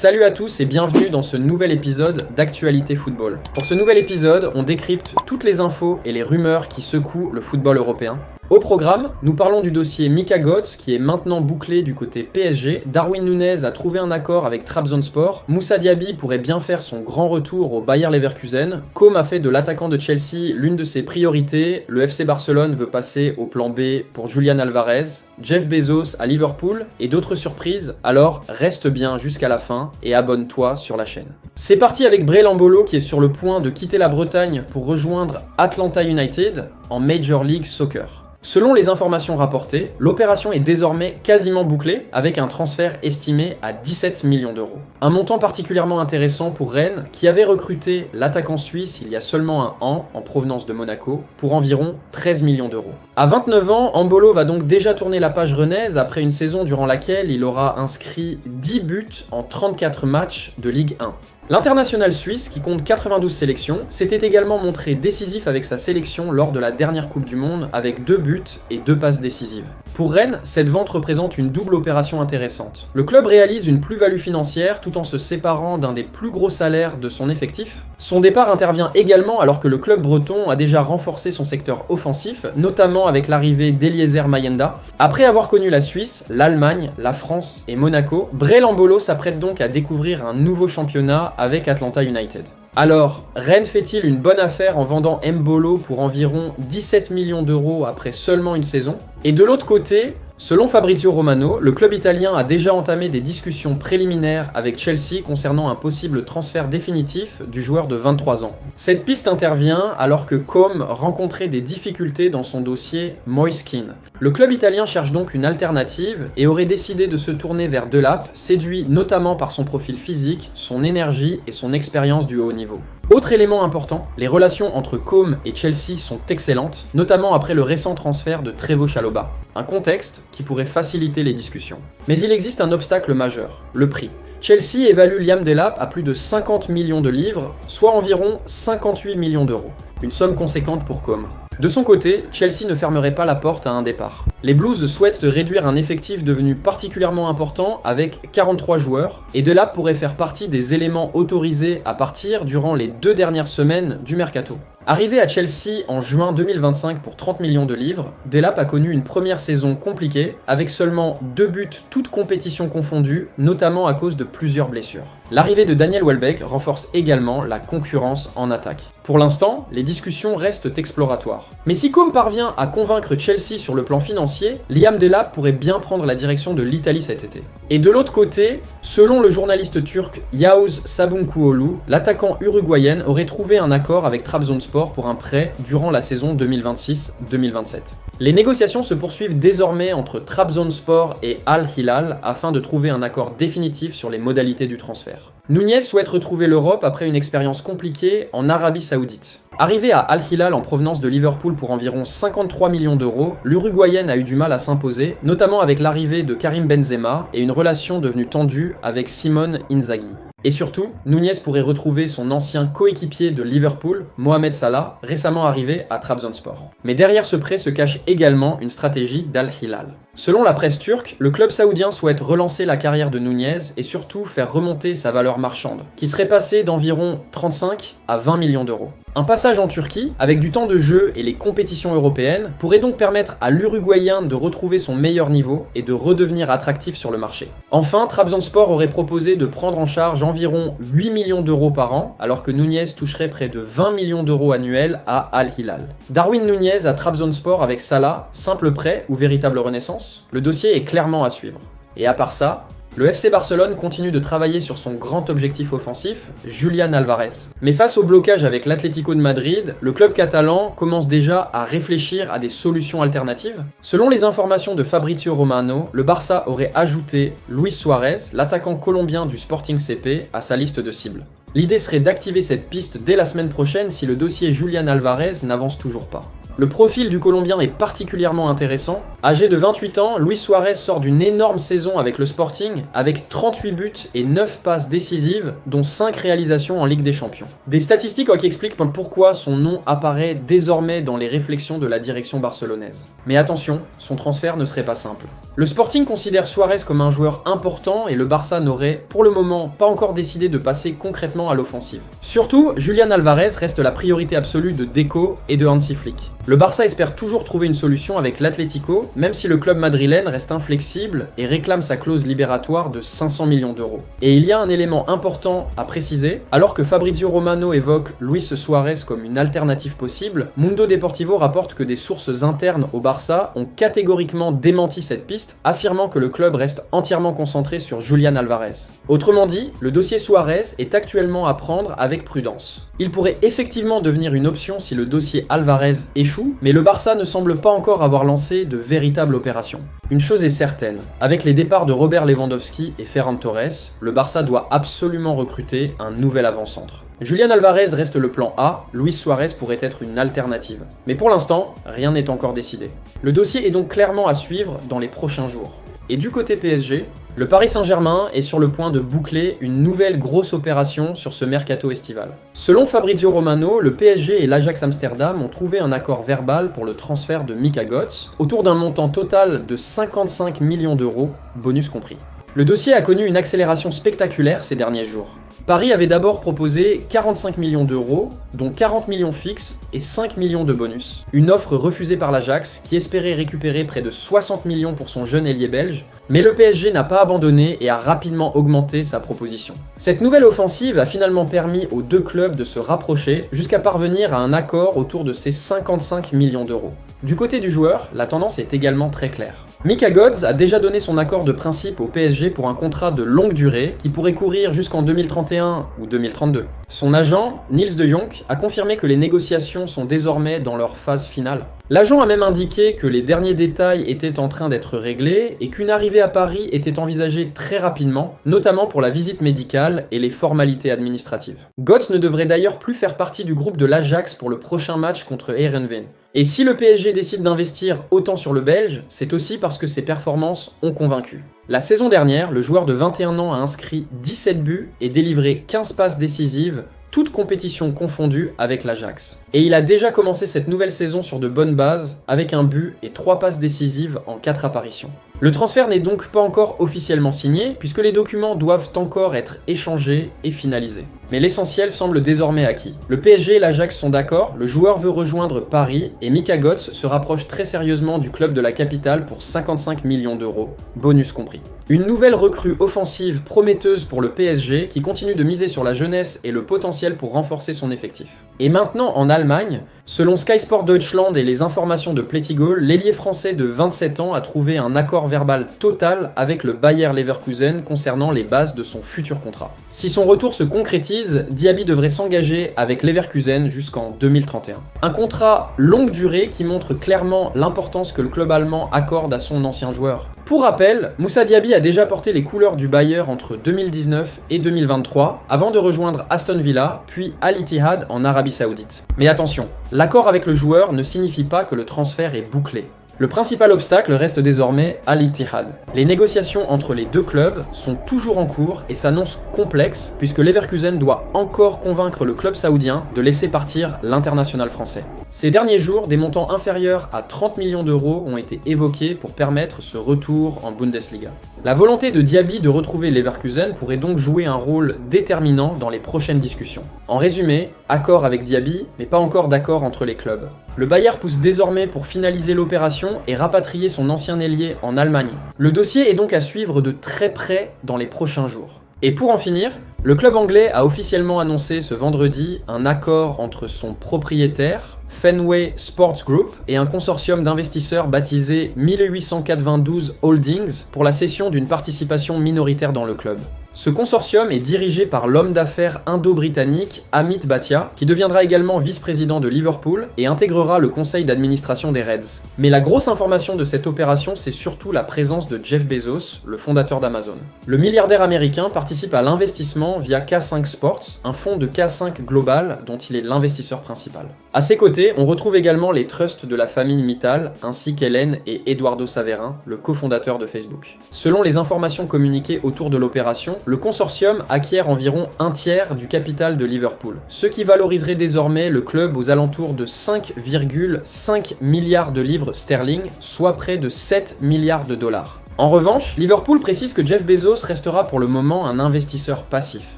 Salut à tous et bienvenue dans ce nouvel épisode d'Actualité Football. Pour ce nouvel épisode, on décrypte toutes les infos et les rumeurs qui secouent le football européen. Au programme, nous parlons du dossier Mika Götze qui est maintenant bouclé du côté PSG, Darwin Núñez a trouvé un accord avec Trabzonspor, Moussa Diaby pourrait bien faire son grand retour au Bayer Leverkusen, Com a fait de l'attaquant de Chelsea l'une de ses priorités, le FC Barcelone veut passer au plan B pour Julian Alvarez, Jeff Bezos à Liverpool et d'autres surprises, alors reste bien jusqu'à la fin et abonne-toi sur la chaîne. C'est parti avec Breel Embolo qui est sur le point de quitter la Bretagne pour rejoindre Atlanta United en Major League Soccer. Selon les informations rapportées, l'opération est désormais quasiment bouclée avec un transfert estimé à 17 millions d'euros. Un montant particulièrement intéressant pour Rennes qui avait recruté l'attaquant suisse il y a seulement un an en provenance de Monaco pour environ 13 millions d'euros. À 29 ans, Embolo va donc déjà tourner la page rennaise après une saison durant laquelle il aura inscrit 10 buts en 34 matchs de Ligue 1. L'international suisse, qui compte 92 sélections, s'était également montré décisif avec sa sélection lors de la dernière Coupe du Monde avec 2 buts et 2 passes décisives. Pour Rennes, cette vente représente une double opération intéressante. Le club réalise une plus-value financière tout en se séparant d'un des plus gros salaires de son effectif. Son départ intervient également alors que le club breton a déjà renforcé son secteur offensif, notamment avec l'arrivée d'Eliezer Mayenda. Après avoir connu la Suisse, l'Allemagne, la France et Monaco, Breel Embolo s'apprête donc à découvrir un nouveau championnat avec Atlanta United. Alors, Rennes fait-il une bonne affaire en vendant Embolo pour environ 17 millions d'euros après seulement une saison ? Et de l'autre côté, selon Fabrizio Romano, le club italien a déjà entamé des discussions préliminaires avec Chelsea concernant un possible transfert définitif du joueur de 23 ans. Cette piste intervient alors que Com rencontrait des difficultés dans son dossier Moise Kean. Le club italien cherche donc une alternative et aurait décidé de se tourner vers Delap, séduit notamment par son profil physique, son énergie et son expérience du haut niveau. Autre élément important, les relations entre Com et Chelsea sont excellentes, notamment après le récent transfert de Trevoh Chalobah. Un contexte qui pourrait faciliter les discussions. Mais il existe un obstacle majeur, le prix. Chelsea évalue Liam Delap à plus de 50 millions de livres, soit environ 58 millions d'euros. Une somme conséquente pour Com. De son côté, Chelsea ne fermerait pas la porte à un départ. Les Blues souhaitent réduire un effectif devenu particulièrement important avec 43 joueurs, et Delap pourrait faire partie des éléments autorisés à partir durant les 2 dernières semaines du mercato. Arrivé à Chelsea en juin 2025 pour 30 millions de livres, Delap a connu une première saison compliquée, avec seulement 2 buts toutes compétitions confondues, notamment à cause de plusieurs blessures. L'arrivée de Daniel Welbeck renforce également la concurrence en attaque. Pour l'instant, les discussions restent exploratoires. Mais si Com parvient à convaincre Chelsea sur le plan financier, Liam Delap pourrait bien prendre la direction de l'Italie cet été. Et de l'autre côté, selon le journaliste turc Yavuz Sabuncuoglu, l'attaquant uruguayen aurait trouvé un accord avec Trabzonspor pour un prêt durant la saison 2026-2027. Les négociations se poursuivent désormais entre Trabzonspor et Al Hilal afin de trouver un accord définitif sur les modalités du transfert. Núñez souhaite retrouver l'Europe après une expérience compliquée en Arabie Saoudite. Arrivé à Al Hilal en provenance de Liverpool pour environ 53 millions d'euros, l'Uruguayenne a eu du mal à s'imposer, notamment avec l'arrivée de Karim Benzema et une relation devenue tendue avec Simone Inzaghi. Et surtout, Núñez pourrait retrouver son ancien coéquipier de Liverpool, Mohamed Salah, récemment arrivé à Trabzonspor. Mais derrière ce prêt se cache également une stratégie d'Al Hilal. Selon la presse turque, le club saoudien souhaite relancer la carrière de Núñez et surtout faire remonter sa valeur marchande, qui serait passée d'environ 35 à 20 millions d'euros. Un passage en Turquie, avec du temps de jeu et les compétitions européennes, pourrait donc permettre à l'Uruguayen de retrouver son meilleur niveau et de redevenir attractif sur le marché. Enfin, Trabzonspor aurait proposé de prendre en charge environ 8 millions d'euros par an, alors que Núñez toucherait près de 20 millions d'euros annuels à Al Hilal. Darwin Núñez à Trabzonspor avec Salah, simple prêt ou véritable renaissance? Le dossier est clairement à suivre. Et à part ça, le FC Barcelone continue de travailler sur son grand objectif offensif, Julian Alvarez. Mais face au blocage avec l'Atlético de Madrid, le club catalan commence déjà à réfléchir à des solutions alternatives. Selon les informations de Fabrizio Romano, le Barça aurait ajouté Luis Suarez, l'attaquant colombien du Sporting CP, à sa liste de cibles. L'idée serait d'activer cette piste dès la semaine prochaine si le dossier Julian Alvarez n'avance toujours pas. Le profil du Colombien est particulièrement intéressant, Âgé de 28 ans, Luis Suarez sort d'une énorme saison avec le Sporting, avec 38 buts et 9 passes décisives, dont 5 réalisations en Ligue des Champions. Des statistiques qui expliquent pourquoi son nom apparaît désormais dans les réflexions de la direction barcelonaise. Mais attention, son transfert ne serait pas simple. Le Sporting considère Suarez comme un joueur important et le Barça n'aurait, pour le moment, pas encore décidé de passer concrètement à l'offensive. Surtout, Julián Álvarez reste la priorité absolue de Deco et de Hansi Flick. Le Barça espère toujours trouver une solution avec l'Atlético, même si le club madrilène reste inflexible et réclame sa clause libératoire de 500 millions d'euros. Et il y a un élément important à préciser, alors que Fabrizio Romano évoque Luis Suarez comme une alternative possible, Mundo Deportivo rapporte que des sources internes au Barça ont catégoriquement démenti cette piste, affirmant que le club reste entièrement concentré sur Julián Álvarez. Autrement dit, le dossier Suarez est actuellement à prendre avec prudence. Il pourrait effectivement devenir une option si le dossier Álvarez échoue, mais le Barça ne semble pas encore avoir lancé de véritable opération. Une chose est certaine, avec les départs de Robert Lewandowski et Ferran Torres, le Barça doit absolument recruter un nouvel avant-centre. Julián Álvarez reste le plan A, Luis Suarez pourrait être une alternative. Mais pour l'instant, rien n'est encore décidé. Le dossier est donc clairement à suivre dans les prochains jours. Et du côté PSG, le Paris Saint-Germain est sur le point de boucler une nouvelle grosse opération sur ce mercato estival. Selon Fabrizio Romano, le PSG et l'Ajax Amsterdam ont trouvé un accord verbal pour le transfert de Mika Götze, autour d'un montant total de 55 millions d'euros, bonus compris. Le dossier a connu une accélération spectaculaire ces derniers jours. Paris avait d'abord proposé 45 millions d'euros, dont 40 millions fixes et 5 millions de bonus. Une offre refusée par l'Ajax, qui espérait récupérer près de 60 millions pour son jeune ailier belge, mais le PSG n'a pas abandonné et a rapidement augmenté sa proposition. Cette nouvelle offensive a finalement permis aux deux clubs de se rapprocher jusqu'à parvenir à un accord autour de ces 55 millions d'euros. Du côté du joueur, la tendance est également très claire. Mika Götze a déjà donné son accord de principe au PSG pour un contrat de longue durée qui pourrait courir jusqu'en 2031 ou 2032. Son agent, Niels de Jong, a confirmé que les négociations sont désormais dans leur phase finale. L'agent a même indiqué que les derniers détails étaient en train d'être réglés et qu'une arrivée à Paris était envisagée très rapidement, notamment pour la visite médicale et les formalités administratives. Götze ne devrait d'ailleurs plus faire partie du groupe de l'Ajax pour le prochain match contre Heerenveen. Et si le PSG décide d'investir autant sur le Belge, c'est aussi parce que ses performances ont convaincu. La saison dernière, le joueur de 21 ans a inscrit 17 buts et délivré 15 passes décisives, toutes compétitions confondues avec l'Ajax. Et il a déjà commencé cette nouvelle saison sur de bonnes bases, avec un but et 3 passes décisives en 4 apparitions. Le transfert n'est donc pas encore officiellement signé, puisque les documents doivent encore être échangés et finalisés. Mais l'essentiel semble désormais acquis. Le PSG et l'Ajax sont d'accord, le joueur veut rejoindre Paris, et Mika Götze se rapproche très sérieusement du club de la capitale pour 55 millions d'euros, bonus compris. Une nouvelle recrue offensive prometteuse pour le PSG qui continue de miser sur la jeunesse et le potentiel pour renforcer son effectif. Et maintenant en Allemagne, selon Sky Sport Deutschland et les informations de Plättigol, l'ailier français de 27 ans a trouvé un accord verbal total avec le Bayer Leverkusen concernant les bases de son futur contrat. Si son retour se concrétise, Diaby devrait s'engager avec Leverkusen jusqu'en 2031. Un contrat longue durée qui montre clairement l'importance que le club allemand accorde à son ancien joueur. Pour rappel, Moussa Diaby a déjà porté les couleurs du Bayer entre 2019 et 2023, avant de rejoindre Aston Villa, puis Al Ittihad en Arabie Saoudite. Mais attention, l'accord avec le joueur ne signifie pas que le transfert est bouclé. Le principal obstacle reste désormais Al Ittihad. Les négociations entre les deux clubs sont toujours en cours et s'annoncent complexes puisque Leverkusen doit encore convaincre le club saoudien de laisser partir l'international français. Ces derniers jours, des montants inférieurs à 30 millions d'euros ont été évoqués pour permettre ce retour en Bundesliga. La volonté de Diaby de retrouver Leverkusen pourrait donc jouer un rôle déterminant dans les prochaines discussions. En résumé, accord avec Diaby, mais pas encore d'accord entre les clubs. Le Bayer pousse désormais pour finaliser l'opération et rapatrier son ancien ailier en Allemagne. Le dossier est donc à suivre de très près dans les prochains jours. Et pour en finir, le club anglais a officiellement annoncé ce vendredi un accord entre son propriétaire, Fenway Sports Group, et un consortium d'investisseurs baptisé 1892 Holdings pour la cession d'une participation minoritaire dans le club. Ce consortium est dirigé par l'homme d'affaires indo-britannique Amit Bhatia, qui deviendra également vice-président de Liverpool et intégrera le conseil d'administration des Reds. Mais la grosse information de cette opération, c'est surtout la présence de Jeff Bezos, le fondateur d'Amazon. Le milliardaire américain participe à l'investissement via K5 Sports, un fonds de K5 Global dont il est l'investisseur principal. À ses côtés, on retrouve également les trusts de la famille Mittal, ainsi qu'Hélène et Eduardo Saverin, le cofondateur de Facebook. Selon les informations communiquées autour de l'opération, le consortium acquiert environ un tiers du capital de Liverpool, ce qui valoriserait désormais le club aux alentours de 5,5 milliards de livres sterling, soit près de 7 milliards de dollars. En revanche, Liverpool précise que Jeff Bezos restera pour le moment un investisseur passif.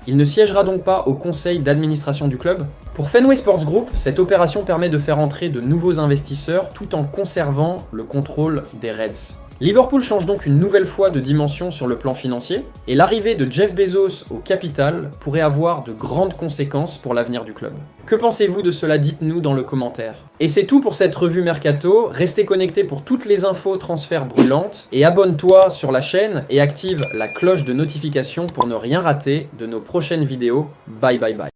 Il ne siégera donc pas au conseil d'administration du club. Pour Fenway Sports Group, cette opération permet de faire entrer de nouveaux investisseurs tout en conservant le contrôle des Reds. Liverpool change donc une nouvelle fois de dimension sur le plan financier, et l'arrivée de Jeff Bezos au capital pourrait avoir de grandes conséquences pour l'avenir du club. Que pensez-vous de cela? Dites-nous dans le commentaire. Et c'est tout pour cette revue Mercato, restez connectés pour toutes les infos transferts brûlantes, et abonne-toi sur la chaîne et active la cloche de notification pour ne rien rater de nos prochaines vidéos. Bye bye bye.